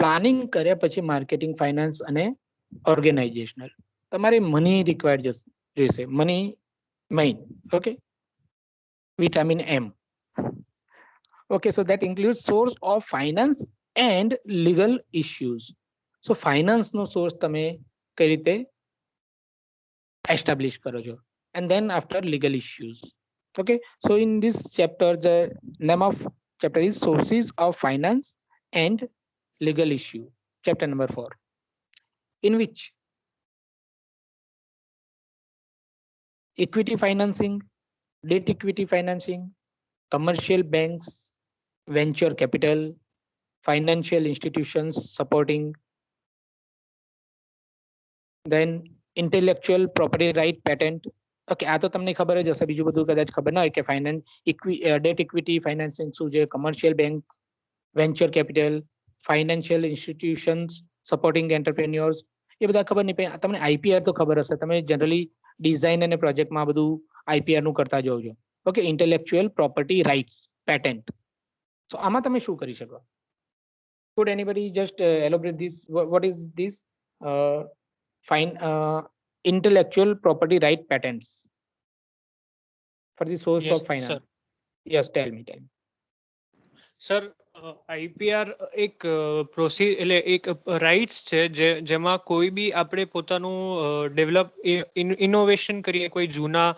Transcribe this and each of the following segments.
Planning કર્યા પછી marketing, finance અને ઓર્ગેનાઇઝેશનલ. તમારે મની રિક્વાયર્ડ જોઈશે, money main. Okay, vitamin M. Okay, so that includes source of finance and legal issues. So finance no source તમે કઈ રીતે establish કરો છો, and then after legal issues. Okay, so in this chapter the name of chapter is sources of finance and legal issue, chapter number 4, in which equity financing, debt equity financing, commercial banks, venture capital, financial institutions supporting, then intellectual property right, patent. Okay, આ તો તમને ખબર જ હશે, બીજું બધું કદાચ ખબર ના હોય કે ડેટ ઇક્વિટી ફાઇનાન્સિંગ શું છે, commercial bank, venture capital, financial institutions supporting entrepreneurs, એ બધા ખબર નહીં. પણ તમને આઈપીઆર તો ખબર હશે, તમે જનરલી ડિઝાઇન અને પ્રોજેક્ટમાં બધું આઈપીઆર નું કરતા જોવો છો. Okay, intellectual property rights, patent. So આમાં તમે શું કરી શકો? Could anybody just elaborate this? What is this intellectual property right patents for the source Yes, of finance? sir. Yes, tell me. Sir, IPR એક એટલે એક રાઇટ્સ છે જેમાં કોઈ બી આપણે પોતાનું ડેવલપ ઇનોવેશન કરીએ કોઈ જૂના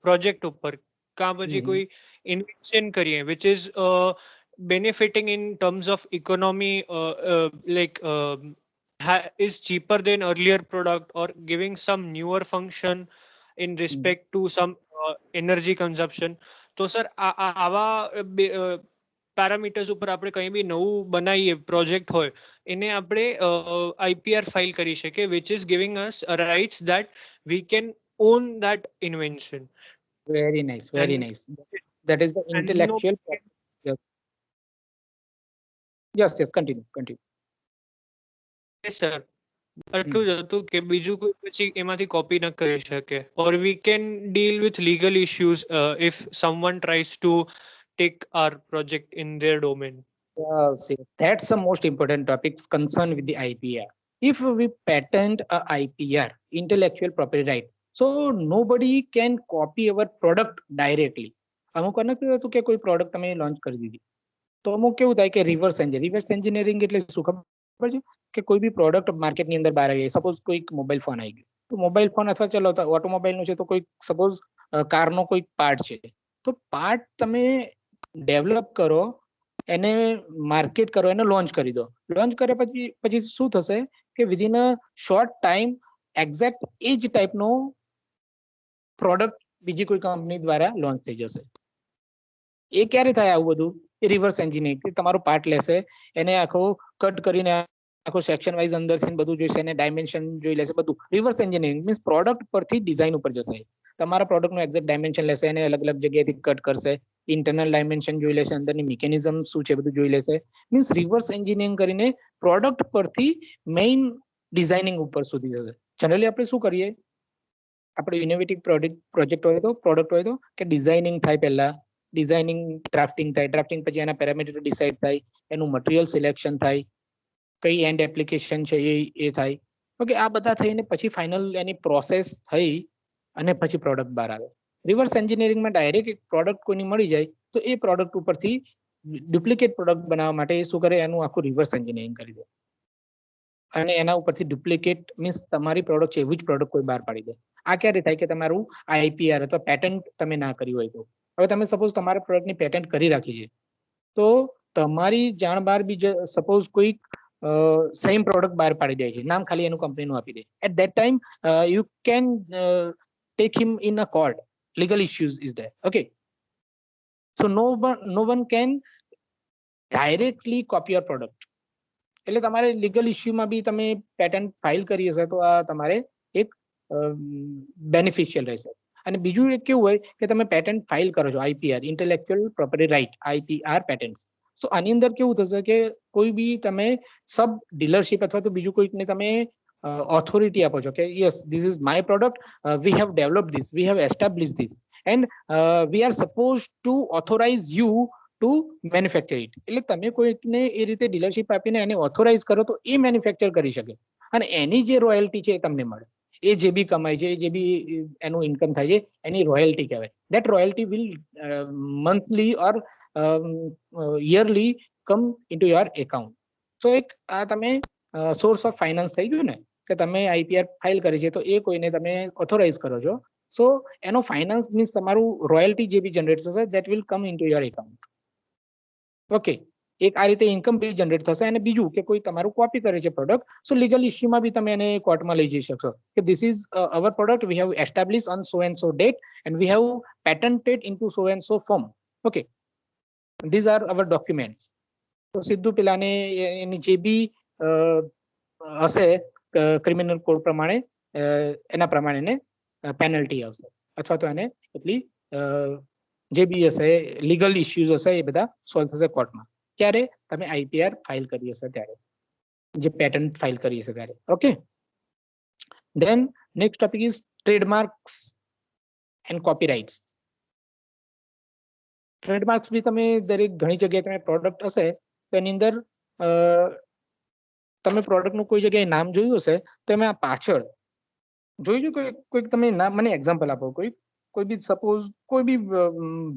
પ્રોજેક્ટ ઉપર, કાં પછી કોઈ ઇન્વેન્શન કરીએ which is benefiting in terms of economy, is cheaper than earlier product or giving some newer function in respect to some energy consumption. તો સર આવા પેરામીટર્સ ઉપર આપણે કંઈ બી નવું બનાવીએ પ્રોજેક્ટ હોય એને આપણે આઈપીઆર ફાઇલ કરી શકીએ, which is giving us rights that we can own that invention. Very nice, very nice. That is the intellectual property. Yes, continue. Yes, sir. આટલું જ હતું કે બીજું કોઈ પછી એમાંથી કોપી ન કરી શકે, or we can deal with legal issues if someone tries to take our project in their domain. Yes, that's the most important topics concerned with the IPR. If we patent a IPR, intellectual property right, so nobody can copy our product directly. અમુક ને કેવું હતું કે કોઈ product તમે launch કરી દીધી તો અમુક કેવું થાય કે રિવર્સ એન્જિનિયરિંગ એટલે શું ખબર છે કે કોઈ બી પ્રોડક્ટ માર્કેટની અંદર બહાર આવી, સપોઝ કોઈ મોબાઈલ ફોન આવી ગયો, તો મોબાઈલ ફોન અથવા ચલો ઓટોમોબાઈલ નું છે તો કોઈ સપોઝ કારનો કોઈ પાર્ટ છે, તો પાર્ટ તમે ડેવલપ કરો, એને માર્કેટ કરો, એને લોન્ચ કરી દો. લોન્ચ કર્યા પછી શું થશે કે within a short time exact એ જ ટાઈપનો પ્રોડક્ટ બીજી કોઈ કંપની દ્વારા લોન્ચ થઈ જશે. એ ક્યારે થાય આવું બધું? એ રિવર્સ એન્જિનિયરિંગ. તમારો પાર્ટ લેશે, એને આખો કટ કરીને આખો સેક્શન વાઇઝ અંદરથી બધું જોઈશે, એને ડાયમેન્શન જોઈ લેશે, બધું રિવર્સ એન્જિનિયરિંગ મીન્સ પ્રોડક્ટ પરથી ડિઝાઇન ઉપર જશે. તમારા પ્રોડક્ટનું એક્ઝેક્ટ ડાયમેન્શન લેશે, એને અલગ અલગ જગ્યાએથી કટ કરશે, ઇન્ટરનલ ડાયમેન્શન જોઈ લેશે, અંદરની મિકેનિઝમ શું છે બધું જોઈ લેશે. મીન્સ રિવર્સ એન્જિનિયરિંગ કરીને પ્રોડક્ટ પરથી મેઇન ડિઝાઇનિંગ ઉપર સુધી જશે. જનરલી આપણે શું કરીએ, આપણે ઇનોવેટિવ પ્રોજેક્ટ હોય તો પ્રોડક્ટ હોય તો કે ડિઝાઇનિંગ થાય, પહેલા ડિઝાઇનિંગ ડ્રાફ્ટિંગ થાય, ડ્રાફ્ટિંગ પછી એના પેરામીટર ડિસાઇડ થાય, એનું મટીરિયલ સિલેક્શન થાય, કઈ એન્ડ એપ્લિકેશન છે એ થાય. ઓકે, આ બધા થઈને પછી ફાઇનલ એની પ્રોસેસ થઈ અને પછી પ્રોડક્ટ બહાર આવે. રિવર્સ એન્જિનિયરિંગમાં ડાયરેક્ટ એક પ્રોડક્ટ કોઈની મળી જાય તો એ પ્રોડક્ટ ઉપરથી ડુપ્લિકેટ પ્રોડક્ટ બનાવવા માટે શું કરે, એનું આખું રિવર્સ એન્જિનિયરિંગ કરી દે અને એના ઉપરથી ડુપ્લિકેટ મીન્સ તમારી પ્રોડક્ટ છે એવી જ પ્રોડક્ટ કોઈ બહાર પાડી દે. આ ક્યારે થાય કે તમારું આઈપીઆર અથવા પેટન્ટ તમે ના કર્યું હોય તો. હવે તમે સપોઝ તમારા પ્રોડક્ટની પેટન્ટ કરી રાખી છે, તો તમારી જાણ બહાર બી સપોઝ કોઈ સેમ પ્રોડક્ટ બહાર પાડી દે છે, નામ ખાલી એનું કંપનીનું આપી દે, at that time you can take him in a court. Legal issues is there. Okay, so no one can directly copy your product. એટલે તમારે લીગલ ઇશ્યુમાં બી તમે પેટન્ટ ફાઇલ કરી હશે તો આ તમારે એક બેનિફિશિયલ રહેશે. અને બીજું એક કેવું હોય કે તમે પેટન્ટ ફાઇલ કરો છો, IPR intellectual property right, IPR patent. So આની અંદર કેવું થશે કે કોઈ બી તમે સબ ડીલરશીપ અથવા તો બીજું કોઈકને તમે ઓથોરિટી આપો છો કે yes this is my product, we have develop this, we have establish this, and we are suppose to authorise you to to manufacture it. એટલે તમે કોઈકને એ રીતે ડીલરશીપ આપીને એને ઓથોરાઇઝ કરો તો એ મેન્યુફેક્ચર કરી શકે અને એની જે રોયલ્ટી છે એ તમને મળે. એ જે બી કમાય છે, જે બી એનું ઇન્કમ થાય છે, એની રોયલ્ટી કહેવાય. That royalty will monthly or yearly come into your account. So એક આ તમે સોર્સ ઓફ ફાઇનાન્સ થઈ ગયું ને, કે તમે આઈપીઆર ફાઇલ કરી છે તો એ કોઈને તમે ઓથોરાઇઝ કરો છો. સો એનો ફાઇનાન્સ મીન્સ તમારું રોયલ્ટી જે બી જનરેટ થશે that will come into your account. Okay, એક આ રીતે ઇન્કમ બી જનરેટ થશે. અને બીજું કે કોઈ તમારું કોપી કરે છે પ્રોડક્ટ, સો લીગલ ઇશ્યુમાં બી તમે એને કોર્ટમાં લઈ જઈ શકશો કે this is our product, we have establish on so and so date and we have patented into so and so form. Okay, these are our documents. તો સીધું પેલાને એની જે બી હશે ક્રિમિનલ કોડ પ્રમાણે એના પ્રમાણે પેનલ્ટી આવશે, અથવા તો એને એટલી જે બી હશે લીગલ ઇશ્યુઝ હશે એ બધા સોલ્વ થશે કોર્ટમાં. ક્યારે તમે આઈપીઆર ફાઇલ કરી હશે ત્યારે, જે પેટન્ટ ફાઇલ કરી હશે ત્યારે. Okay, then next topic is trademarks and copyrights. Trademarks બી તમે દરેક ઘણી જગ્યાએ તમે પ્રોડક્ટ હશે તો એની અંદર તમે પ્રોડક્ટનું કોઈ જગ્યાએ નામ જોયું હશે તો એમાં પાછળ જોયું કોઈ તમે નામ, મને એક્ઝામ્પલ આપો. કોઈ બી સપોઝ કોઈ બી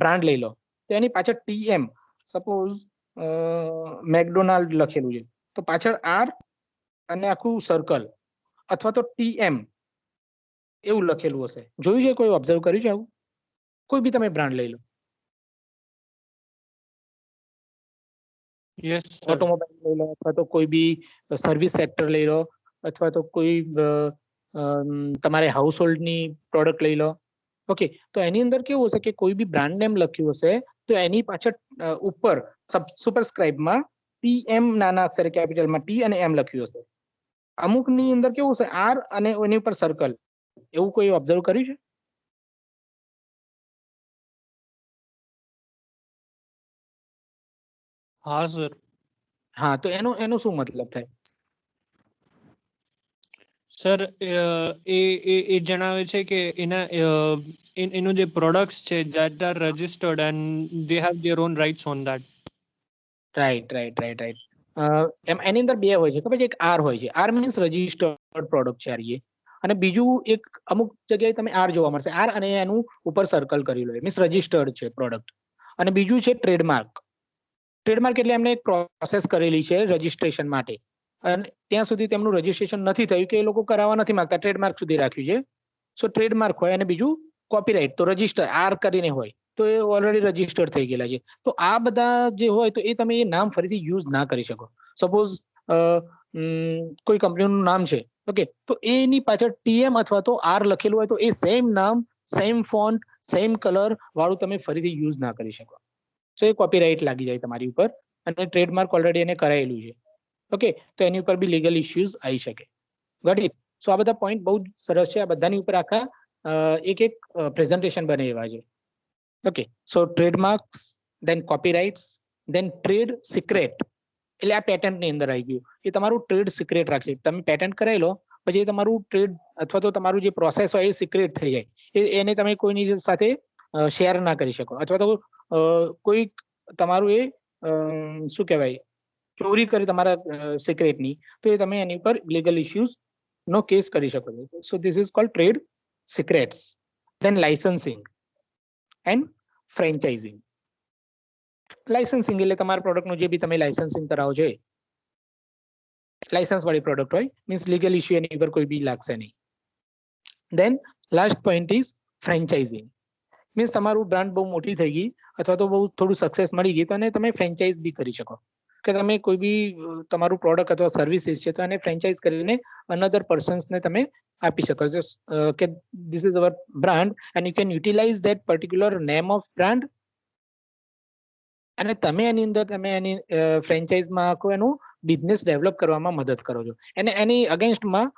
બ્રાન્ડ લઈ લો તો એની પાછળ TM સપોઝ મેકડોનાલ્ડ લખેલું છે તો પાછળ R અને આખું સર્કલ અથવા તો TM એવું લખેલું હશે. જોયું છે? કોઈ ઓબ્ઝર્વ કર્યું છે આવું? કોઈ બી તમે બ્રાન્ડ લઈ લો, યસ સર. ઓટોમોબાઈલ લઈ લો અથવા તો કોઈ બી સર્વિસ સેક્ટર લઈ લો અથવા તો કોઈ તમારે હાઉસ હોલ્ડની પ્રોડક્ટ લઈ લો. ઓકે, તો એની અંદર કેવું હશે કે કોઈ બી બ્રાન્ડ નેમ લખ્યું હશે તો એની પાછળ ઉપર સુપરસ્ક્રાઇબમાં TM નાના અક્ષરે કેપિટલમાં T અને M લખ્યું હશે. અમુકની અંદર કેવું હશે R અને એની ઉપર સર્કલ. એવું કોઈ ઓબ્ઝર્વ કર્યું છે? હા સર. હા, તો એનો શું મતલબ થાય? સર એ જણાવે છે કે એના એનું જે પ્રોડક્ટ્સ છે that are registered and they have their own rights on that. Right. એની અંદર બે હોય છે ખબર છે? એક R હોય છે. R મીન્સ રજિસ્ટર્ડ પ્રોડક્ટ છે એ. અને બીજું એક અમુક જગ્યાએ તમે R જોવા મળશે, R અને એનું ઉપર સર્કલ કરેલું હોય, મીન્સ રજિસ્ટર્ડ છે પ્રોડક્ટ. અને બીજું છે ટ્રેડમાર્ક. ટ્રેડમાર્ક એટલે એમને એક પ્રોસેસ કરેલી છે રજિસ્ટ્રેશન માટે અને ત્યાં સુધી તેમનું રજિસ્ટ્રેશન નથી થયું કે એ લોકો કરાવવા નથી માંગતા, ટ્રેડમાર્ક સુધી રાખ્યું છે. સો ટ્રેડમાર્ક હોય. અને બીજું કોપીરાઇટ, તો રજિસ્ટર R કરીને હોય તો એ ઓલરેડી રજિસ્ટર્ડ થઈ ગયેલા છે. તો આ બધા જે હોય તો એ તમે એ નામ ફરીથી યુઝ ના કરી શકો. સપોઝ કોઈ કંપનીનું નામ છે, ઓકે, તો એની પાછળ TM અથવા તો R લખેલું હોય તો એ સેમ નામ, સેમ ફોન્ટ, સેમ કલર વાળું તમે ફરીથી યુઝ ના કરી શકો. સો એ કોપીરાઇટ લાગી જાય તમારી ઉપર અને ટ્રેડમાર્ક ઓલરેડી એને કરાયેલું છે. ઓકે, તો એની ઉપર બી લીગલ ઇશ્યુઝ આવી શકે. Got it? સો આ બધા પોઈન્ટ બહુ સરસ છે. આ બધાની ઉપર આખા એક પ્રેઝન્ટેશન બને એવા છે. ઓકે, સો ટ્રેડમાર્ક્સ, દેન કોપીરાઇટ્સ, દેન ટ્રેડ સિક્રેટ. એટલે આ પેટન્ટની અંદર આવી ગયું. એ તમારું ટ્રેડ સિક્રેટ રાખશે. તમે પેટન્ટ કરાવી લો પછી તમારું ટ્રેડ અથવા તો તમારું જે પ્રોસેસ હોય એ સિક્રેટ થઈ જાય. એને તમે કોઈની સાથે શેર ના કરી શકો અથવા તો કોઈ તમારું એ શું કહેવાય ચોરી કરી તમારા સિક્રેટની તો એ તમે એની ઉપર લીગલ ઇશ્યુઝ નો કેસ કરી શકો છો. So this is called trade secrets. Then licensing and franchising. Licensing એટલે તમારા પ્રોડક્ટનું જે બી તમે લાઇસન્સિંગ કરાવો છો, લાઇસન્સ વાળી પ્રોડક્ટ હોય, મીન્સ લીગલ ઇશ્યુ એની ઉપર કોઈ બી લાગશે નહીં. દેન લાસ્ટ પોઈન્ટ ઇઝ ફ્રેન્ચાઇઝિંગ. મીન્સ તમારું બ્રાન્ડ બહુ મોટી થઈ ગઈ અથવા તો બહુ થોડું સક્સેસ મળી ગઈ તો એને તમે ફ્રેન્ચાઇઝ બી કરી શકો કે તમે કોઈ બી તમારું પ્રોડક્ટ અથવા સર્વિસીસ છે તો એને ફ્રેન્ચાઇઝ કરીને અનધર પર્સન્સને તમે આપી શકો છો કે this is our brand and you can utilise that particular name of brand અને તમે એની અંદર તમે એની ફ્રેન્ચાઇઝમાં આખું એનું બિઝનેસ ડેવલપ કરવામાં મદદ કરો છો. અને એની અગેન્સ્ટમાં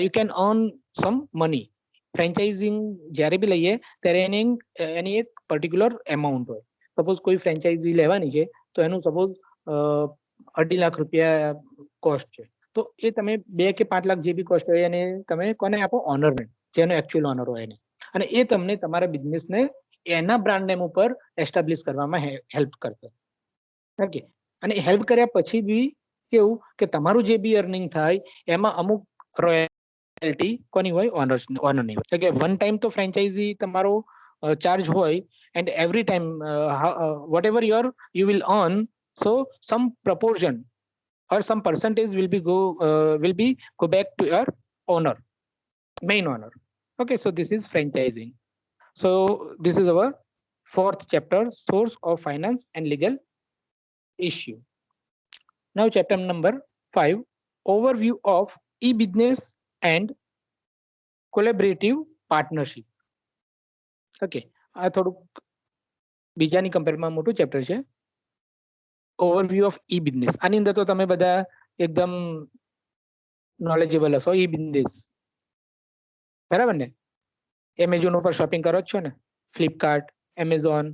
you can earn some money. Franchising જ્યારે બી લઈએ ત્યારે એની એક પર્ટિક્યુલર એમાઉન્ટ હોય. સપોઝ કોઈ ફ્રેન્ચાઇઝી લેવાની છે તો એનું સપોઝ 2.5 લાખ રૂપિયા કોસ્ટ છે તો એ તમે 2 કે 5 લાખ જે બી કોસ્ટ હોય એને તમે કોને આપો? ઓનરને, જેનો એકચ્યુઅલ ઓનર હોય એને. અને એ તમને તમારા બિઝનેસને એના બ્રાન્ડ નેમ ઉપર એસ્ટાબ્લિશ કરવામાં હેલ્પ કરશે. ઓકે, અને હેલ્પ કર્યા પછી બી કેવું કે તમારું જે બી અર્નિંગ થાય એમાં અમુક રોયલ્ટી કોની હોય? ઓનરની હોય. કે વન ટાઈમ તો ફ્રેન્ચાઇઝી તમારો ચાર્જ હોય, and every time whatever you will earn, so some proportion or some percentage will be go back to your owner, main owner. Okay, so this is franchising. So this is our fourth chapter, source of finance and legal issue. Now chapter number 5, overview of e-business and collaborative partnership. Okay, આ થોડુંક બીજાની કમ્પેરમાં મોટું chapter છે. Overview of E business, આની અંદર તો તમે બધા એકદમ નોલેજેબલ હશો. ઈ બિઝનેસ બરાબર ને? એમેઝોન ઉપર શોપિંગ કરો જ છો ને, ફ્લિપકાર્ટ, એમેઝોન,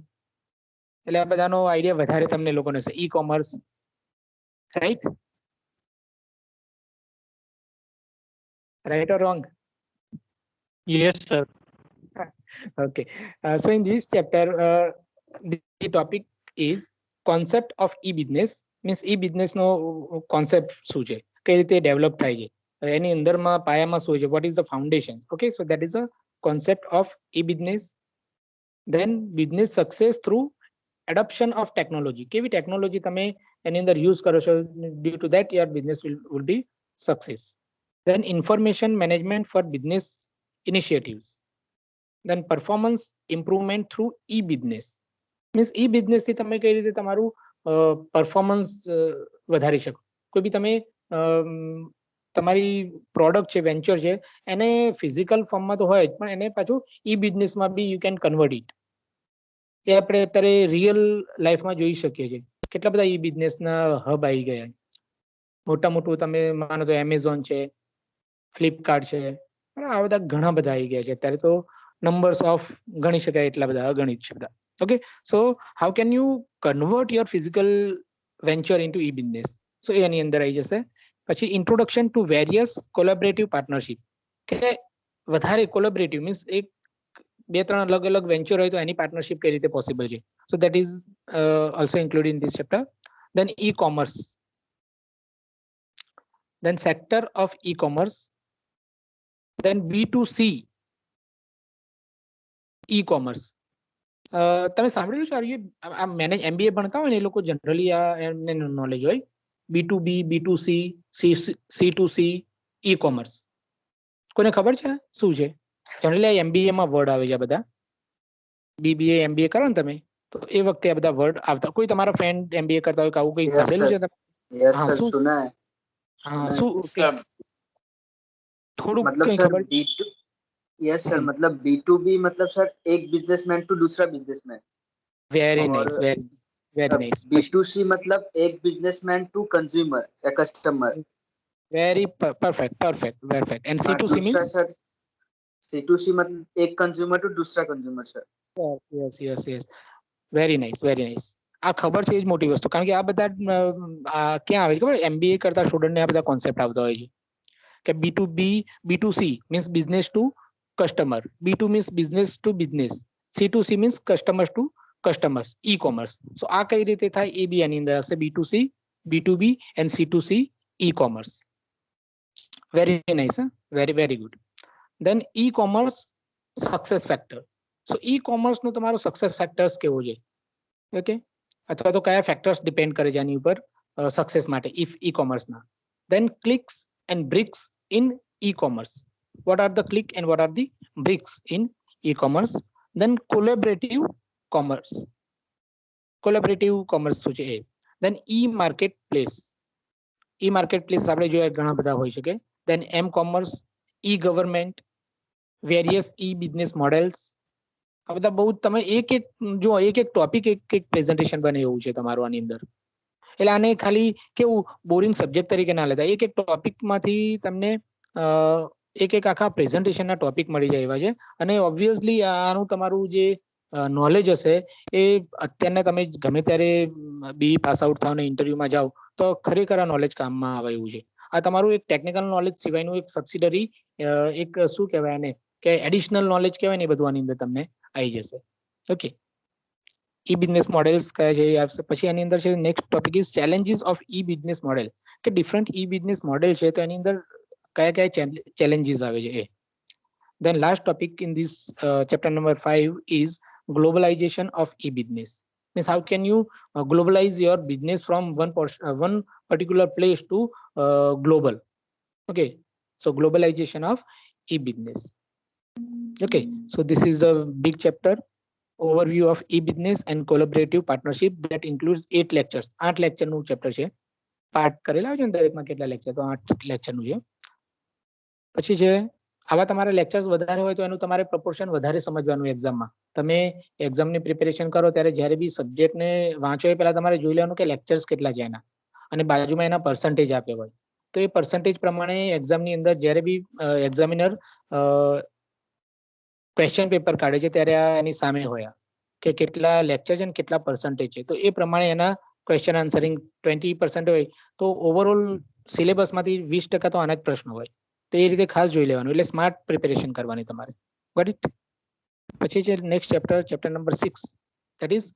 એટલે આ બધાનો આઈડિયા વધારે તમને લોકોને છે. E commerce, right? Right or wrong? Yes, sir. Okay. So in this chapter, the topic is concept of e-business. Means e-business નો concept શું છે, કઈ રીતે ડેવલપ થાય છે, એની અંદરમાં પાયામાં શું છે, what is the foundation. Okay, so that is a concept of e-business. Then business success through adoption of technology. કેવી ટેકનોલોજી તમે એની અંદર યુઝ કરો છો, due to that your business will be success. Then information management for business initiatives. Then performance improvement through e-business. Means e-business થી તમે કઈ રીતે તમારું પરફોર્મન્સ વધારી શકો. કોઈ બી તમે તમારી પ્રોડક્ટ છે, વેન્ચર છે, એને ફિઝિકલ ફોર્મમાં તો હોય જ, પણ એને પાછું ઈ બિઝનેસમાં બી યુ કેન કન્વર્ટ ઇટ. એ આપણે અત્યારે રિયલ લાઈફમાં જોઈ શકીએ છીએ. કેટલા બધા ઈ બિઝનેસના હબ આવી ગયા. મોટા મોટું તમે માનો તો એમેઝોન છે, ફ્લિપકાર્ટ છે, આ બધા ઘણા બધા આવી ગયા છે અત્યારે તો. નંબર્સ ઓફ ગણી શકાય એટલા બધા, અગણિત છે બધા. Okay, so how can you convert your physical venture into e business? So એ એની અંદર આવી જશે. પછી introduction to various collaborative partnership, કે વધારે કોલેબરેટિવ મીન્સ એક બે ત્રણ અલગ અલગ વેન્ચર હોય તો એની પાર્ટનરશિપ કઈ રીતે પોસિબલ છે. So that is also include in this chapter. Then e commerce, then sector of e-commerce, then B2C e-commerce. તમે સાંભળ્યું છે આ મેનેજ MBA ભણતા હોય ને એ લોકો જનરલી આ એમને નોલેજ હોય. B2B, B2C, C2C, e-commerce. કોઈને ખબર છે શું છે? જનરલી આ MBA માં વર્ડ આવે છે બધા. BBA MBA કરો ને તમે તો એ વખતે આ બધા વર્ડ આવતા. કોઈ તમારા ફ્રેન્ડ MBA કરતા હોય કે આવું કંઈ સાંભળેલું છે તમે? हाँ શું? सुना है। હા, मैं શું इसका થોડુંક मतलब કંઈ सर ખબર? यस सर, मतलब B2B मतलब सर एक बिजनेसमैन टू दूसरा बिजनेसमैन, વેરી और નાઇસ, વેરી નાઇસ. B2C मतलब एक बिजनेसमैन टू कंज्यूमर या कस्टमर, वेरी परफेक्ट. एंड और C2C दूसरा मींस? सर C2C मतलब एक कंज्यूमर टू दूसरा consumer sir. Yes. Very nice. આ ખબર છે એ જ મોટી વસ્તુ, કારણ કે આ બધા ક્યાં આવે છે ખબર? MBA કરતા સ્ટુડન્ટને આ બધા કોન્સેપ્ટ આવતા હોય છે કે B2B, B2C means business to customer, B2 means business to business, C2C means customers to customers, e commerce. So આ કઈ રીતે થાય એ બી આની અંદર આવશે. B2C, B2B and C2C e commerce. Very nice, very good. Then e commerce success factor. So e commerce નો તમારો success factors કેવો છે? ઓકે, અથવા તો કયા ફેક્ટર્સ ડિપેન્ડ કરે છે આની ઉપર સક્સેસ માટે ઈ કોમર્સના? Then clicks and bricks in e commerce. what are the click and what are the bricks in e-commerce? Then collaborative commerce શું છે એ? then e-marketplace આપણે જોઈએ ઘણા બધા હોઈ શકે. then m-commerce, e-government, various e-business models. આ બધા બહુ તમે એક ટોપિક એક પ્રેઝન્ટેશન બને એવું છે તમારું આની અંદર. એટલે આને ખાલી કેવું બોરિંગ સબ્જેક્ટ તરીકે ના લેતા, એક ટોપિકમાંથી તમને એક આખા પ્રેઝન્ટેશનના ટોપિક મળી જાય એવા છે. અને ઓબ્વિયસલી આનું તમારું જે નોલેજ હશે એ અત્યારના તમે ગમે ત્યારે BE પાસ આઉટ થાવ ને ઇન્ટરવ્યુમાં જાઓ તો ખરેખર આ નોલેજ કામમાં આવે એવું છે. આ તમારું એક ટેકનિકલ નોલેજ સિવાયનું એક સબસિડરી એક શું કહેવાય એને કે એડિશનલ નોલેજ કહેવાય ને, એ બધું આની અંદર તમને આવી જશે. ઓકે, ઈ બિઝનેસ મોડેલ્સ કયા છે એ આવશે. પછી એની અંદર છે next topic is challenges of E business model, કે ડિફરન્ટ ઈ બિઝનેસ મોડેલ છે તો એની અંદર કયા કયા ચેલેન્જીસ આવે છે એ. Then last topic in this chapter number 5 is globalization of e-business. Means how can you globalize your business from one particular place to global. Okay, so globalization of e-business. Okay, so this is a big chapter, overview of e-business and collaborative partnership that includes 8 lectures. 8 lecture નું chapter છે. Part કરેલા છે ને દરેકમાં કેટલા lecture, તો 8 lecture નું છે. પછી છે આવા તમારા લેક્ચર્સ વધારે હોય તો એનું તમારે પ્રપોર્શન વધારે સમજવાનું એક્ઝામમાં. તમે એક્ઝામની પ્રિપેરેશન કરો ત્યારે જ્યારે બી સબ્જેક્ટને વાંચો એ પહેલા તમારે જોઈ લેવાનું કે લેક્ચર્સ કેટલા છે એના, અને બાજુમાં એના પર્સન્ટેજ આપ્યો હોય તો એ પર્સન્ટેજ પ્રમાણે એક્ઝામની અંદર જ્યારે બી એક્ઝામિનર ક્વેશ્ચન પેપર કાઢે છે ત્યારે આ એની સામે હોય કે કેટલા લેક્ચર છે ને કેટલા પર્સન્ટેજ છે, તો એ પ્રમાણે એના ક્વેશ્ચન આન્સરિંગ 20% હોય તો ઓવરઓલ સિલેબસમાંથી 20% તો આના જ પ્રશ્નો હોય. તો એ રીતે ખાસ જોઈ લેવાનું, એટલે સ્માર્ટ પ્રિપેરેશન કરવાની તમારે. Got it? પછી છે next chapter, chapter number 6, that is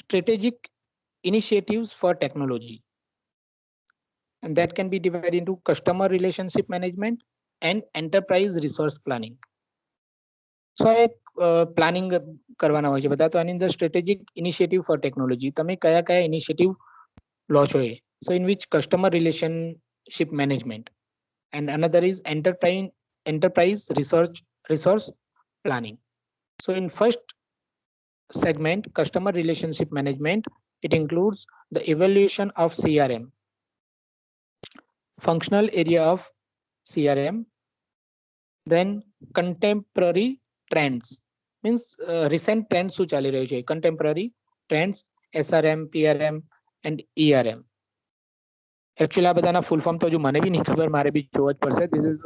strategic initiatives for technology, and that can be divided into customer relationship management and enterprise resource planning. So એક પ્લાનિંગ કરવાના હોય છે બધા, તો આની અંદર સ્ટ્રેટેજિક ઇનિશિયેટિવ ફોર ટેકનોલોજી, તમે કયા કયા ઇનિશિયેટિવ લો છો એ. So in which customer relationship management, and another is enterprise resource planning. So in first segment, customer relationship management, it includes the evaluation of CRM, functional area of CRM, then contemporary trends, means recent trends શું ચાલી રહ્યું છે, contemporary trends, SRM, PRM and ERM. Actually આ બધાના full form તો હજુ મને બી નહીં ખબર, મારે બી જોવા જ પડશે. This is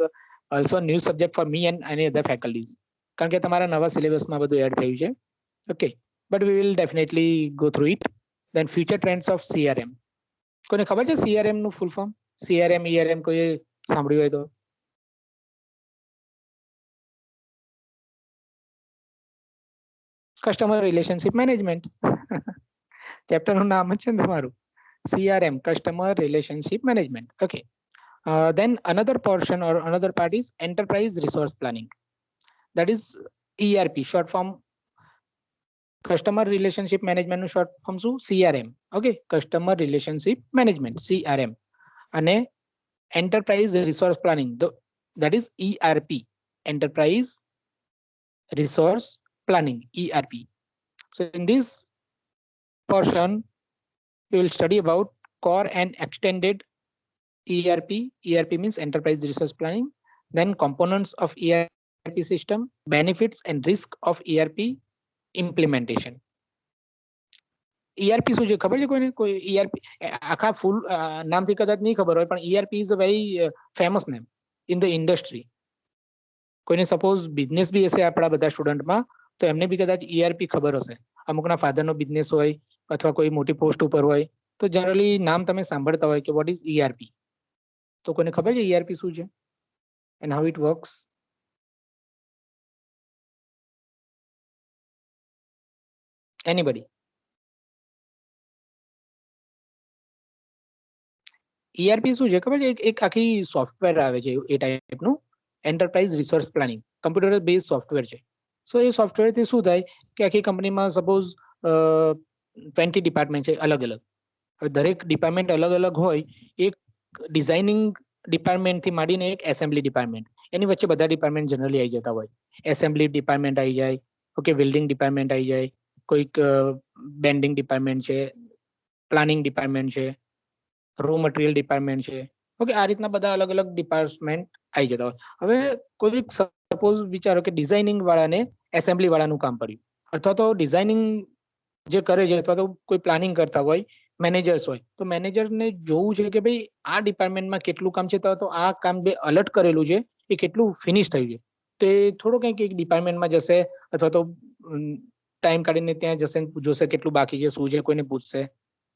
also new subject for me and any other faculties, કારણ કે તમારા નવા સિલેબસમાં બધું એડ થયું છે. Okay, but we will definitely go through it. Then future trends of CRM. કોઈને ખબર છે CRM નું ફૂલ ફોર્મ? CRM, ERM કોઈ સાંભળ્યું હોય તો? Customer relationship management. ચેપ્ટરનું નામ જ છે ને તમારું, CRM, customer relationship management. Okay. Then another portion or another part is enterprise resource planning. That is ERP, short form. Customer relationship management નું short form શું? CRM. Okay, customer relationship management, CRM. અને enterprise resource planning, that is ERP, enterprise resource planning, ERP. So in this portion we will study about core and extended ERP. ERP means enterprise resource planning. Then components of ERP system, benefits and risk of ERP implementation. ERP શું છે ખબર છે કોઈને? કોઈ ERP આખા ફૂલ નામથી કદાચ નહીં ખબર હોય, પણ ERP is a very famous name in the industry. કોઈને સપોઝ બિઝનેસ બી હશે આપણા બધા સ્ટુડન્ટમાં, તો એમને બી કદાચ ERP ખબર હશે. અમુકના ફાધરનો બિઝનેસ હોય અથવા કોઈ મોટી પોસ્ટ ઉપર હોય તો જનરલી નામ તમે સાંભળતા હોય કે વોટ ઇઝ ERP. તો કોઈને ખબર છે ERP શું છે and how it works? Anybody? ERP શું છે ખબર છે? એક આખી સોફ્ટવેર આવે છે એ ટાઈપનું, enterprise resource planning, computer base software છે. સો એ સોફ્ટવેરથી શું થાય કે આખી કંપનીમાં સપોઝ 20 ડિપાર્ટમેન્ટ છે અલગ અલગ. હવે દરેક ડિપાર્ટમેન્ટ અલગ અલગ હોય, એક ડિઝાઇનિંગ ડિપાર્ટમેન્ટથી માંડીને એક એસેમ્બલી ડિપાર્ટમેન્ટ, એની વચ્ચે બધા ડિપાર્ટમેન્ટ જનરલી આવી જતા હોય. એસેમ્બલી ડિપાર્ટમેન્ટ આવી જાય, ઓકે, વેલ્ડિંગ ડિપાર્ટમેન્ટ આવી જાય, કોઈક બેન્ડિંગ ડિપાર્ટમેન્ટ છે, પ્લાનિંગ ડિપાર્ટમેન્ટ છે, રો મટીરિયલ ડિપાર્ટમેન્ટ છે. ઓકે, આ રીતના બધા અલગ અલગ ડિપાર્ટમેન્ટ આવી જતા હોય. હવે કોઈ સપોઝ વિચારો કે ડિઝાઇનિંગ વાળાને એસેમ્બલી વાળાનું કામ પડ્યું, અથવા તો ડિઝાઇનિંગ જે કરે છે અથવા તો કોઈ પ્લાનિંગ કરતા હોય મેનેજર્સ હોય, તો મેનેજરને જોવું છે કે ભાઈ આ ડિપાર્ટમેન્ટમાં કેટલું કામ છે, તો આ કામ જે અલર્ટ કરેલું છે એ કેટલું ફિનિશ થયું છે. તો એ થોડો કંઈક એક ડિપાર્ટમેન્ટમાં જશે અથવા તો ટાઈમ કાઢીને ત્યાં જશે, જોશે કેટલું બાકી છે, શું છે, કોઈને પૂછશે.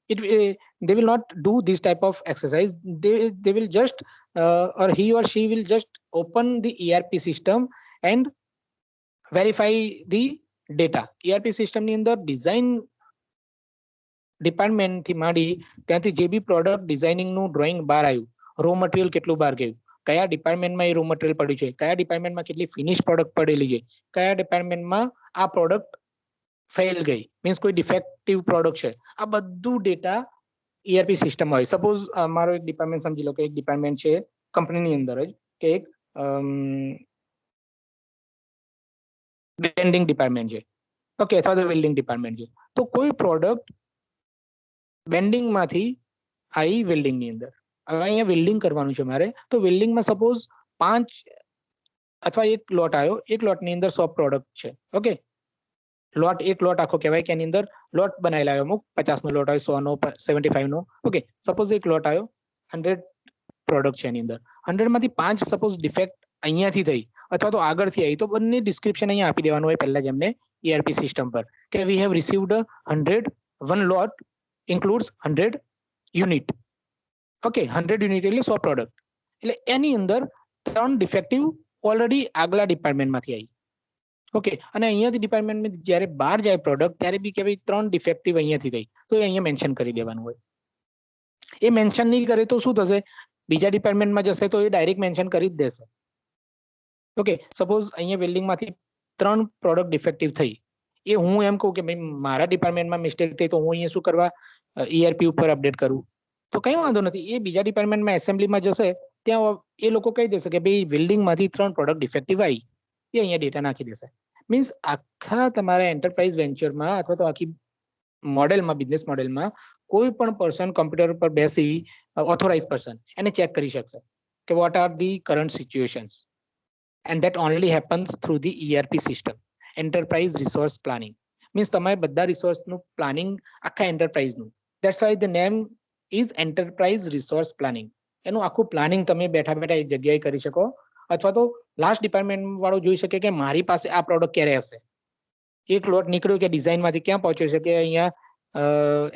They will not do this type of exercise. They will just or he or she will just open the ERP system and verify the data. ERP સિસ્ટમની અંદર ડિઝાઇન ડિપાર્ટમેન્ટથી માંડી ત્યાંથી જે બી પ્રોડક્ટ ડિઝાઇનિંગનું ડ્રોઈંગ બહાર આવ્યું, રો મટીરિયલ કેટલું બહાર ગયું, કયા ડિપાર્ટમેન્ટમાં એ રો મટીરિયલ પડ્યું છે, કયા ડિપાર્ટમેન્ટમાં કેટલી ફિનિશ પ્રોડક્ટ પડેલી છે, કયા ડિપાર્ટમેન્ટમાં આ પ્રોડક્ટ ફેલ ગઈ, મીન્સ કોઈ ડિફેક્ટિવ પ્રોડક્ટ છે, આ બધું ડેટા ERP સિસ્ટમ હોય. સપોઝ મારો એક ડિપાર્ટમેન્ટ સમજી લો કે એક ડિપાર્ટમેન્ટ છે કંપનીની અંદર જ કે એક બેન્ડિંગ ડિપાર્ટમેન્ટ છે, ઓકે, અથવા તો વેલ્ડિંગ ડિપાર્ટમેન્ટ છે. તો કોઈ પ્રોડક્ટ બેન્ડિંગ માંથી આવી વેલ્ડિંગ ની અંદર, હવે અહીંયા વેલ્ડિંગ કરવાનું છે મારે, તો વેલ્ડિંગમાં સપોઝ 5 અથવા એક લોટ આવ્યો, એક લોટની અંદર 100 પ્રોડક્ટ છે, ઓકે, લોટ એક લોટ આખો કહેવાય કે એની અંદર લોટ બનાવેલા આવ્યો, અમુક 50 નો લોટ આવ્યો, 100 નો, 75 નો, ઓકે. સપોઝ એક લોટ આવ્યો, 100 પ્રોડક્ટ છે એની અંદર, 100 માંથી 5 સપોઝ ડિફેક્ટ અહીંયાથી થઈ અથવા તો આગળથી આવી, તો બંને ડિસ્ક્રિપ્શન અહીંયા આપી દેવાનું હોય પહેલા જ એમને ERP સિસ્ટમ પર કે we have received 100 one lot includes 100 unit, okay, 100 unit એટલે 100 પ્રોડક્ટ, એટલે એની અંદર 3 ડિફેક્ટિવ ઓલરેડી આગલા ડિપાર્ટમેન્ટમાંથી આવી, ઓકે. અને અહીંયાથી ડિપાર્ટમેન્ટમાં જ્યારે બહાર જાય પ્રોડક્ટ ત્યારે બી કે ભાઈ 3 ડિફેક્ટિવ અહીંયાથી થઈ, તો એ અહીંયા મેન્શન કરી દેવાનું હોય. એ મેન્શન નહીં કરે તો શું થશે, બીજા ડિપાર્ટમેન્ટમાં જશે તો એ ડાયરેક્ટ મેન્શન કરી જ દેશે, ઓકે. સપોઝ અહીંયા વેલ્ડિંગમાંથી 3 પ્રોડક્ટ ડિફેક્ટિવ થઈ, એ હું એમ કહું કે ભાઈ મારા ડિપાર્ટમેન્ટમાં મિસ્ટેક થઈ તો હું અહીંયા શું કરવા ERP ઉપર અપડેટ કરું, તો કઈ વાંધો નથી. એ બીજા ડિપાર્ટમેન્ટમાં એસેમ્બલીમાં જશે, ત્યાં એ લોકો કહી દેશે કે ભાઈ વેલ્ડિંગમાંથી 3 પ્રોડક્ટ ડિફેક્ટિવ આવી, એ અહીંયા ડેટા નાખી દેશે. મીન્સ આખા તમારા એન્ટરપ્રાઇઝ વેન્ચરમાં અથવા તો આખી મોડેલમાં, બિઝનેસ મોડેલમાં કોઈ પણ પર્સન કમ્પ્યુટર પર બેસી ઓથોરાઇઝ પર્સન એને ચેક કરી શકશે કે what are the current situations, and that only happens through the ERP system, enterprise resource planning. Means તમારે બધા રિસોર્સનું પ્લાનિંગ આખા એન્ટરપ્રાઇઝનું, that's why the name is enterprise resource planning. એનું આખું પ્લાનિંગ તમે બેઠા બેઠા એક જગ્યાએ કરી શકો, અથવા તો લાસ્ટ ડિપાર્ટમેન્ટ વાળો જોઈ શકે કે મારી પાસે આ પ્રોડક્ટ ક્યારે આવશે, એક લોટ નીકળ્યો કે ડિઝાઇનમાંથી ક્યાં પહોંચ્યો છે કે અહીંયા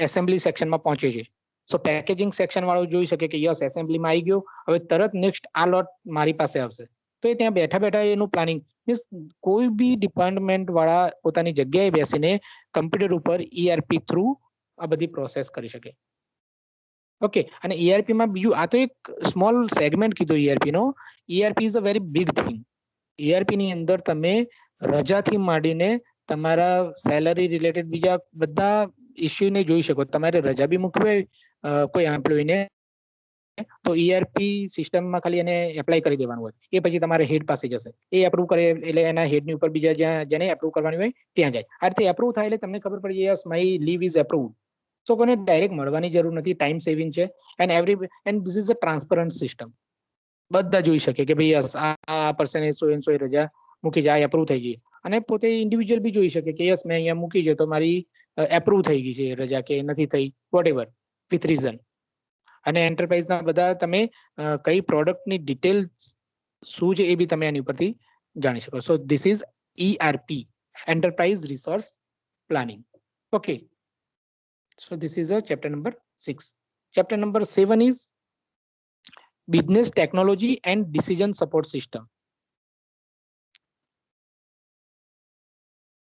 એસેમ્બલી સેક્શનમાં પહોંચ્યો છે, સો પેકેજિંગ સેક્શન વાળો જોઈ શકે કે યસ એસેમ્બલીમાં આવી ગયો, હવે તરત નેક્સ્ટ આ લોટ મારી પાસે આવશે, તો એ ત્યાં બેઠા બેઠા એનું પ્લાનિંગ, મીન્સ કોઈ બી ડિપાર્ટમેન્ટ વાળા પોતાની જગ્યાએ બેસીને કમ્પ્યુટર ઉપર ERP થ્રુ આ બધી પ્રોસેસ કરી શકે, ઓકે. અને ERP માં બીજું, આ તો એક સ્મોલ સેગમેન્ટ કીધો ERP નો. ERP is a very big thing. ERP ની અંદર તમે રજાથી માંડીને તમારા સેલરી રિલેટેડ બીજા બધા ઇસ્યુને જોઈ શકો. તમારે રજા બી મૂકવી હોય કોઈ એમ્પ્લોયને, તો ERP સિસ્ટમમાં ખાલી એને એપ્લાય કરી દેવાનું હોય, એ પછી તમારે હેડ પાસે જશે, એ એપ્રુવ કરે એટલે એના હેડની ઉપર બીજા જ્યાં જેને એપ્રુવ કરવાની હોય ત્યાં જાય. આ રીતે એપ્રુવ થાય એટલે તમને ખબર પડી yes my leave is approved. So કોને ડાયરેક્ટ મળવાની જરૂર નથી, ટાઈમ સેવિંગ છે, and this is a transparent system. બધા જોઈ શકે કે ભાઈ યસ આ પર્સને સો રજા મૂકી જાય, એપ્રુવ થઈ ગઈ, અને પોતે ઇન્ડિવિજ્યુઅલ બી જોઈ શકે કે યસ મેં અહીંયા મૂકી છે તો મારી એપ્રુવ થઈ ગઈ છે રજા કે નથી થઈ, વોટ એવર વિથ રીઝન. અને એન્ટરપ્રાઇઝના બધા તમે કઈ પ્રોડક્ટની ડિટેલ્સ શું છે એ બી તમે આની ઉપરથી જાણી શકો. સો this is ERP, enterprise resource planning, okay. So this is a chapter number 6. Chapter number 7 is business technology and decision support system,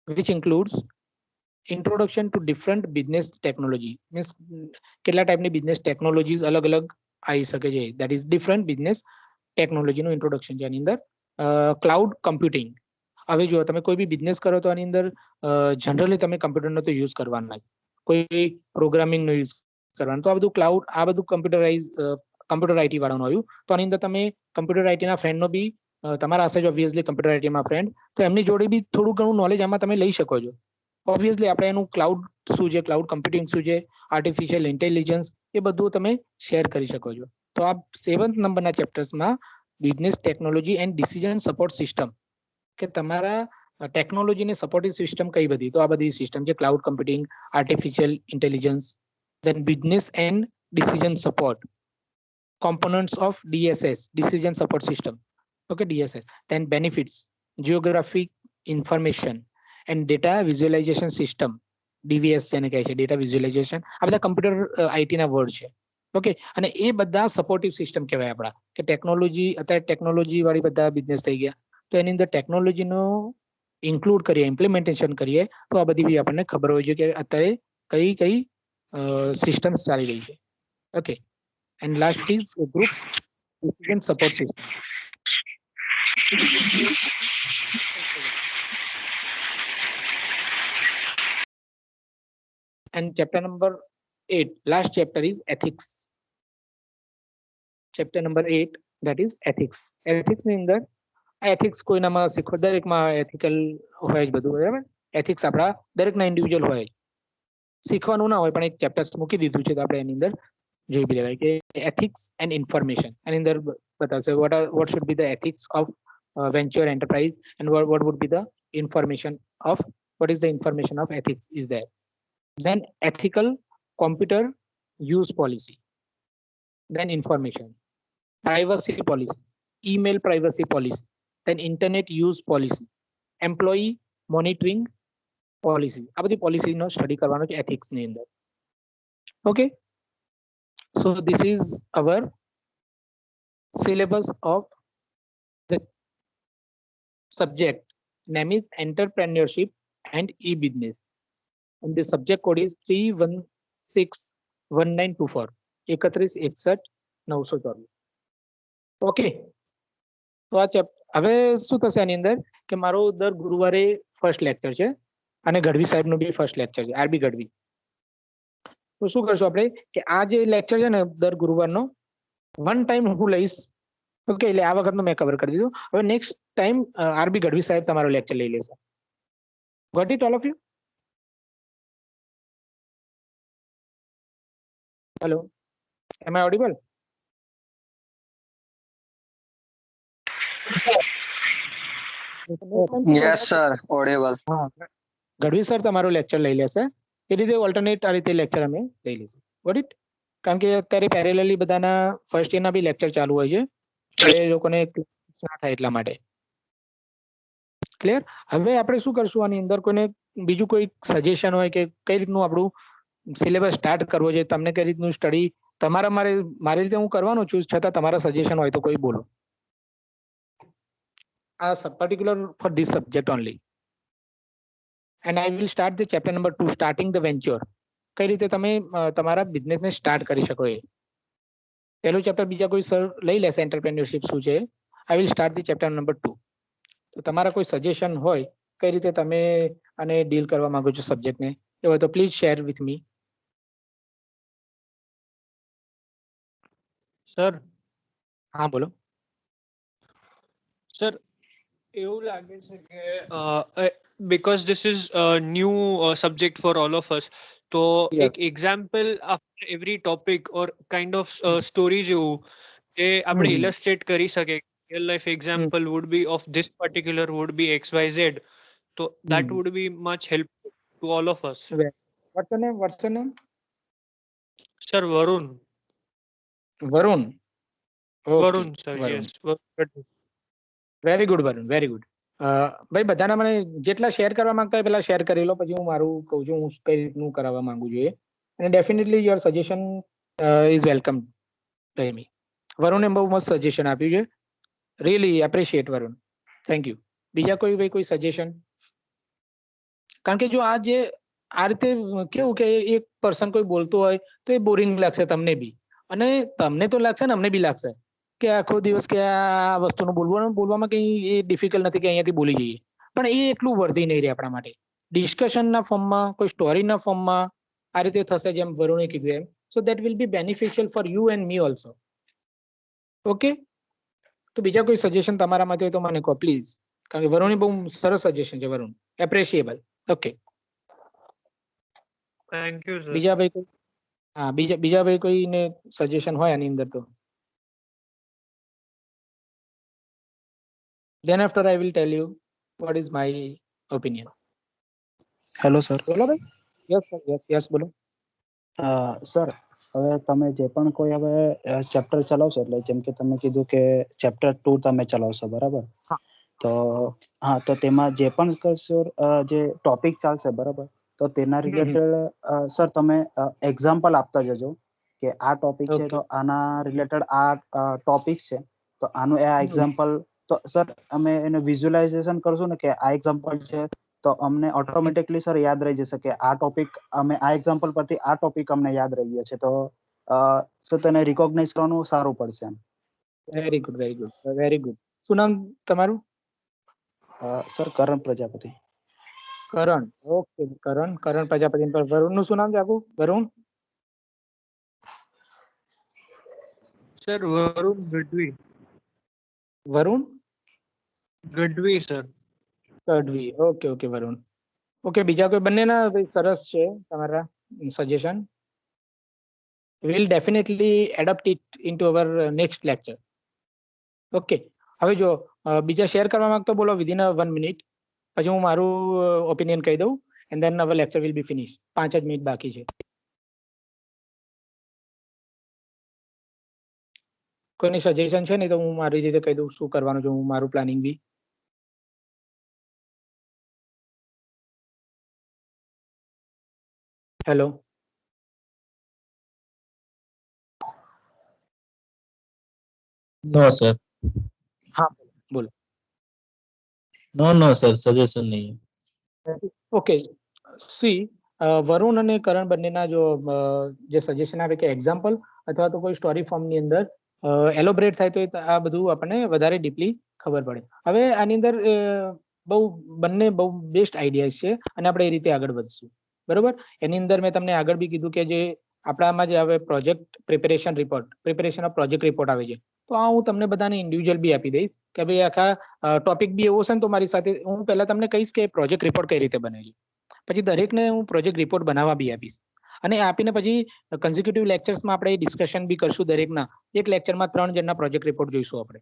which includes introduction to different business technology. Means કેટલા ટાઈપની business technologies અલગ અલગ આવી શકે છે, that is different business technology નું introduction છે આની અંદર. ક્લાઉડ કમ્પ્યુટિંગ, હવે જો તમે કોઈ બી બિઝનેસ કરો તો આની અંદર જનરલી તમે કમ્પ્યુટરનો તો યુઝ કરવાના, કોઈ પ્રોગ્રામિંગનો યુઝ કરવાનો, તો આ બધું ક્લાઉડ, આ બધું કમ્પ્યુટર IT વાળાનું આવ્યું. તો આની અંદર તમે કમ્પ્યુટર ITના ફ્રેન્ડનો બી તમારા હશે જ ઓબ્વિયસલી કમ્પ્યુટર ITમાં ફ્રેન્ડ, તો એમની જોડે બી થોડું ઘણું નોલેજ આમાં તમે લઈ શકો છો. ઓબ્વિયસલી આપણે એનું ક્લાઉડ શું છે, ક્લાઉડ કમ્પ્યુટિંગ શું છે, આર્ટિફિશિયલ ઇન્ટેલિજન્સ, એ બધું તમે શેર કરી શકો છો. તો આ 7th નંબરના ચેપ્ટર્સમાં business technology and decision support system, કે તમારા ટેકનોલોજીને સપોર્ટિવ સિસ્ટમ કઈ બધી, તો આ બધી સિસ્ટમ છે cloud computing, artificial intelligence, then business and decision support, components of DSS, decision support system, okay, DSS, then benefits, geographic information and data visualization system, DVS જેને કહે છે, data visualization. આ બધા કમ્પ્યુટર IT ના word છે, okay. અને એ બધા supportive system કહેવાય આપણા, કે ટેકનોલોજી, અત્યારે ટેકનોલોજી વાળી બધા બિઝનેસ થઈ ગયા, તો એની અંદર ટેકનોલોજીનો ઇન્ક્લુડ કરીએ, ઇમ્પ્લિમેન્ટેશન કરીએ, તો આ બધી બી આપણને ખબર હોવી જોઈએ કે અત્યારે કઈ કઈ સિસ્ટમ્સ ચાલી રહી છે. Okay, and last is group decision support system. And chapter number 8, last chapter is ethics. Chapter number 8, that is ethics. Ethics ની અંદર આ ethics કોઈનામાં શીખો, દરેકમાં ethical હોય જ બધું, બરાબર. ethics આપણા દરેકના ઇન્ડિવિજ્યુઅલ હોય, શીખવાનું ના હોય, પણ એક ચેપ્ટર્સ મૂકી દીધું છે તો આપણે એની અંદર જોઈ બી લેવાય કે ethics and information. એની અંદર બતાવશે what should be the ethics of venture enterprise and what would be the information of what is the information of ethics is there. Then ethical computer use policy, then information, privacy policy, email privacy policy, then internet use policy, employee monitoring policy. આ બધી policy નો study કરવાનો છે ethics ની અંદર. Okay, so this is our syllabus of the subject, name is entrepreneurship and e-business, and the subject code is 3161924 3161 okay. તો આ હવે શું થશે આની અંદર કે મારો દર ગુરુવારે ફર્સ્ટ લેક્ચર છે અને ગઢવી સાહેબનું બી ફર્સ્ટ લેક્ચર છે, આરબી ગઢવી. તો શું કરશું આપણે કે આ જે લેક્ચર છે ને દર ગુરુવારનો વન ટાઈમ હું લઈશ. ઓકે, એટલે આ વખતનો મેં કવર કરી દીધું. હવે નેક્સ્ટ ટાઈમ આરબી ગઢવી સાહેબ તમારો લેક્ચર લઈ લેશે. Got it all of you? Hello, am I audible? Yes, sir. Audible. હા, ગઢવી સર તમારો લેક્ચર લઈ લેશે. એ રીતે ઓલ્ટરનેટ આ રીતે લેક્ચર અમે લઈ લઈશું. Got it? કારણ કે અત્યારે પેરેલલી બધાના ફર્સ્ટ યરના બી લેક્ચર ચાલુ હોય છે, તો એ લોકોને ના થાય એટલા માટે. ક્લિયર? હવે આપણે શું કરશું આની અંદર, કોઈને બીજું કોઈ સજેશન હોય કે કઈ રીતનું આપણું સિલેબસ સ્ટાર્ટ કરવો છે, તમને કઈ રીતનું સ્ટડી તમારા મારી રીતે હું કરવાનું છું, છતાં તમારા સજેશન હોય તો કોઈ બોલો. particular for this subject only, and I will start the chapter number 2, starting the venture. કઈ રીતે તમે તમારા બિઝનેસને સ્ટાર્ટ કરી શકો એ પહેલું ચેપ્ટર બીજા કોઈ સર લઈ લેશે, એન્ટરપ્રેન્યોરશિપ શું છે. I will start the chapter number 2. તો તમારા કોઈ સજેશન હોય કઈ રીતે તમે આને ડીલ કરવા માંગો છો સબ્જેક્ટને, એ હોય તો please share with me. Sir હા બોલો. સર એવું લાગે છે કે because this is a new subject for all of us, તો Yes. એક example after every topic or kind of story જેવું જે આપણે illustrate કરી શકે, real life example would be of this particular would be XYZ, so that would be much helpful to all of us. What's your name? What's your name? Sir, Varun. Varun. Okay. Varun, sir. Varun. Yes. Varun. Very good Varun, very good. ભાઈ બધાના મને જેટલા share કરવા માંગતા હોય પેલા share કરી લો, પછી હું મારું કહું છું હું કઈ રીતનું કરાવવા માંગુ છું એ. અને definitely your suggestion is welcome by me. વરુણે બહુ મસ્ત સજેશન આપ્યું છે, really appreciate Varun, thank you. બીજા કોઈ ભાઈ કોઈ સજેશન? કારણ કે જો આ જે આ રીતે કેવું કે એક પર્સન કોઈ બોલતો હોય તો એ બોરિંગ લાગશે તમને બી, અને તમને તો લાગશે ને અમને બી લાગશે કે આખો દિવસ કે આ વસ્તુનું બોલવામાં કઈ એ ડિફિકલ્ટ નથી કે અહીંયાથી બોલી જઈએ, પણ એ એટલું વર્ધી નહીં રહે આપણા માટે. ડિસ્કશનના ફોર્મમાં, કોઈ સ્ટોરીના ફોર્મમાં આ રીતે થશે જેમ વરુણે કીધું એમ, so that will be beneficial for you and me also. Okay, તો બીજા કોઈ સજેશન તમારામાંથી હોય તો મને કહો પ્લીઝ, કારણ કે વરુણે બહુ સરસ સજેશન છે Varun, appreciable. Okay, Thank you, sir. બીજા ભાઈ કોઈ? હા, બીજા ભાઈ કોઈને સજેશન હોય આની અંદર તો then after I will tell you what is my opinion. Hello sir. બોલો ભાઈ. યસ સર, યસ બોલો. સર હવે તમે જે પણ કોઈ હવે ચેપ્ટર ચલાવશો, એટલે જેમ કે તમે કીધું કે ચેપ્ટર 2 તમે ચલાવશો, બરાબર? હા. તો હા, તો તેમાં જે પણ કરશો જે ટોપિક ચાલશે, બરાબર, તો તેના રિલેટેડ સર તમે એક્ઝામ્પલ આપતા જજો કે આ ટોપિક છે તો આના રિલેટેડ આ ટોપિક છે, તો આનું આ એક્ઝામ્પલ તો સર અમે એને વિઝ્યુલાઇઝેશન કરશું ને કે આ એક્ઝામ્પલ છે, તો અમને ઓટોમેટિકલી સર યાદ રહી જશે કે આ ટોપિક અમે આ એક્ઝામ્પલ પરથી આ ટોપિક અમને યાદ રહી ગયો છે. તો સર તેને રિકોગ્નાઇઝ કરવાનું સારું પડશે એમ. Very good, very good, very good. શું નામ તમારું? સર કરણ પ્રજાપતિ. કરણ. ઓકે, કરણ પ્રજાપતિ. વરુણ નું શું નામ છે આખું? Varun sir Varun Gadhvi. Varun Gadhvi sir. Gadhvi. Okay okay Varun. Okay, બીજા કોઈ બંનેના સરસ છે તમારા suggestion. Will definitely adapt it into our next lecture. Okay, હવે જો બીજા શેર કરવા માંગતો બોલો વિધિન 1 મિનિટ, પછી હું મારું ઓપિનિયન કહી દઉં and then our lecture will be finish. 5 જ મિનિટ બાકી છે. કોઈની સજેશન છે નહીં તો હું મારી રીતે કહી દઉં શું કરવાનું છે, હું મારું પ્લાનિંગ બી. હેલો. No, sir. હા બોલો. No, sir. Suggestion नहीं है. ઓકે, સી વરુણ અને કરણ બંનેના જો જે સજેશન આવે કે એક્ઝામ્પલ અથવા તો કોઈ સ્ટોરી ફોર્મની અંદર એલોબરેટ થાય તો આ બધું આપણને વધારે ડીપલી ખબર પડે. હવે આની અંદર બંને બહુ બેસ્ટ આઈડિયાઝ છે અને આપણે એ રીતે આગળ વધશું. બરોબર. એની અંદર મેં તમને આગળ બી કીધું કે જે આપણામાં જે હવે project preparation of project report આવે છે, તો આ હું તમને બધાને ઇન્ડિવિજ્યુઅલ બી આપી દઈશ કે ભાઈ આખા ટોપિક બી એવો છે ને તો મારી સાથે હું પહેલા તમને કહીશ કે પ્રોજેક્ટ રિપોર્ટ કઈ રીતે બને છે, પછી દરેકને હું પ્રોજેક્ટ રિપોર્ટ બનાવવા બી આપીશ અને આપીને પછી કન્ઝિક્યુટિવ લેક્ચર્સમાં આપણે ડિસ્કશન બી કરશું. દરેકના એક લેક્ચરમાં 3 જણના પ્રોજેક્ટ રિપોર્ટ જોઈશું આપણે,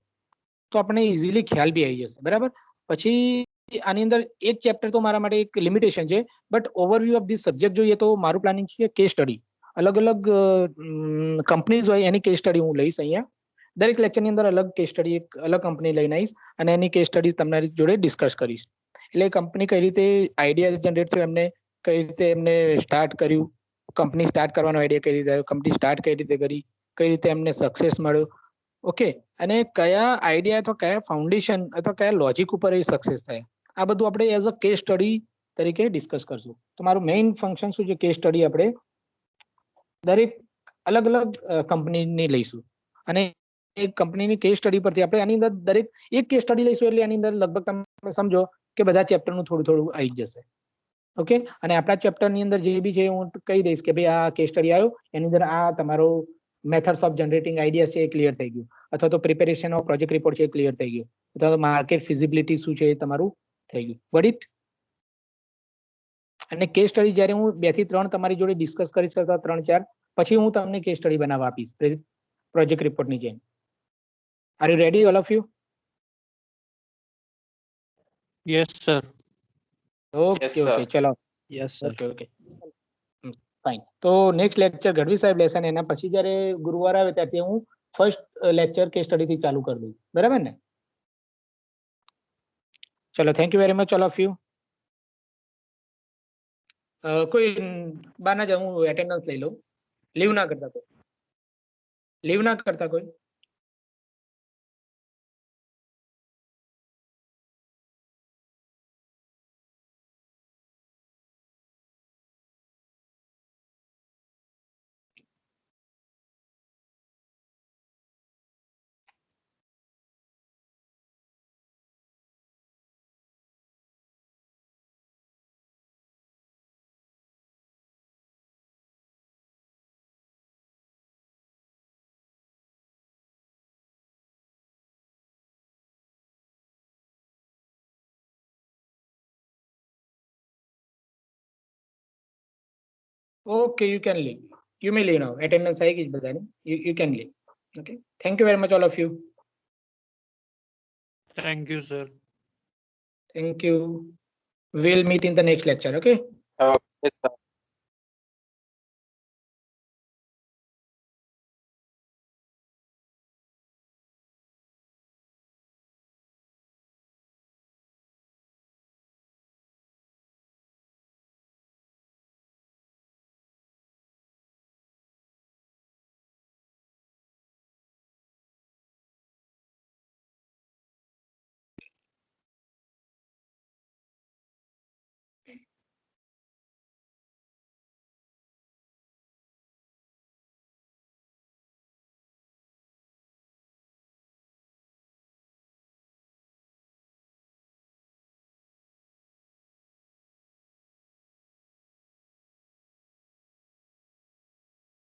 તો આપણને ઇઝીલી ખ્યાલ બી આવી જશે. બરાબર. પછી આની અંદર એક ચેપ્ટર તો મારા માટે એક લિમિટેશન છે, but overview of this subject જોઈએ તો મારું પ્લાનિંગ છે કેસ સ્ટડી. અલગ અલગ કંપનીઝ હોય એની કેસ સ્ટડી હું લઈશ અહીંયા. દરેક લેક્ચરની અંદર અલગ કેસ સ્ટડી એક અલગ કંપની લઈને આવીશ અને એની કેસ સ્ટડી તમારી જોડે ડિસ્કસ કરીશ. એટલે કંપની કઈ રીતે આઈડિયા જનરેટ થયો, એમને કઈ રીતે એમને સ્ટાર્ટ કર્યું, કંપની સ્ટાર્ટ કરવાનો આઈડિયા કઈ રીતે આવ્યો, કંપની સ્ટાર્ટ કઈ રીતે કરી, કઈ રીતે એમને સક્સેસ મળ્યો. ઓકે, અને કયા આઈડિયા અથવા કયા ફાઉન્ડેશન અથવા કયા લોજિક ઉપર એ સક્સેસ થયા, આ બધું આપણે એઝ અ કેસ સ્ટડી તરીકે ડિસ્કસ કરશું. તો મારું મેઇન ફંક્શન શું છે, કેસ સ્ટડી આપણે દરેક અલગ અલગ કંપનીની લઈશું અને એક કંપનીની કેસ સ્ટડી પરથી આપણે આની અંદર દરેક એક કેસ સ્ટડી લઈશું એટલે આની અંદર લગભગ તમે સમજો કે બધા ચેપ્ટરનું થોડું થોડું આવી જશે. ઓકે, અને આપણા ચેપ્ટરની અંદર જે બી છે હું કહી દઈશ કે ભાઈ આ કેસ સ્ટડી આવ્યો, એની અંદર આ તમારો મેથડ્સ ઓફ જનરેટિંગ આઈડિયાઝ છે એ ક્લિયર થઈ ગયું, અથવા તો પ્રિપેરેશન ઓફ પ્રોજેક્ટ રિપોર્ટ છે એ ક્લિયર થઈ ગયું, અથવા તો માર્કેટ ફિઝિબિલિટી શું છે એ તમારું થઈ ગયું. What it. અને કેસ સ્ટડી જ્યારે હું 2 થી 3 તમારી જોડે ડિસ્કસ કરીશ અથવા 3-4 પછી હું તમને કેસ સ્ટડી બનાવવા આપીશ પ્રોજેક્ટ રિપોર્ટની જેમ. Are you ready all of you? Yes sir. Okay okay, ચલો. Yes sir. Okay okay, fine. તો નેક્સ્ટ લેક્ચર ગઢવી સાહેબ લેશે ને એના પછી જ્યારે ગુરુવાર આવે ત્યારથી હું ફર્સ્ટ લેક્ચર કેસ સ્ટડી થી ચાલુ કરી દઈશ. બરાબર ને? ચલો, thank you very much all of you. કોઈ બહાર ના જાવ, હું એટેન્ડન્સ લઈ લઉં. લીવ ના કરતા કોઈ, લીવ ના કરતા કોઈ. Okay, you can leave. You may leave now. Attendance આવી ગઈ બધાની. You can leave. Okay. Thank you very much all of you. Thank you sir. Thank you. We'll meet in the next lecture. Okay. Okay, sir.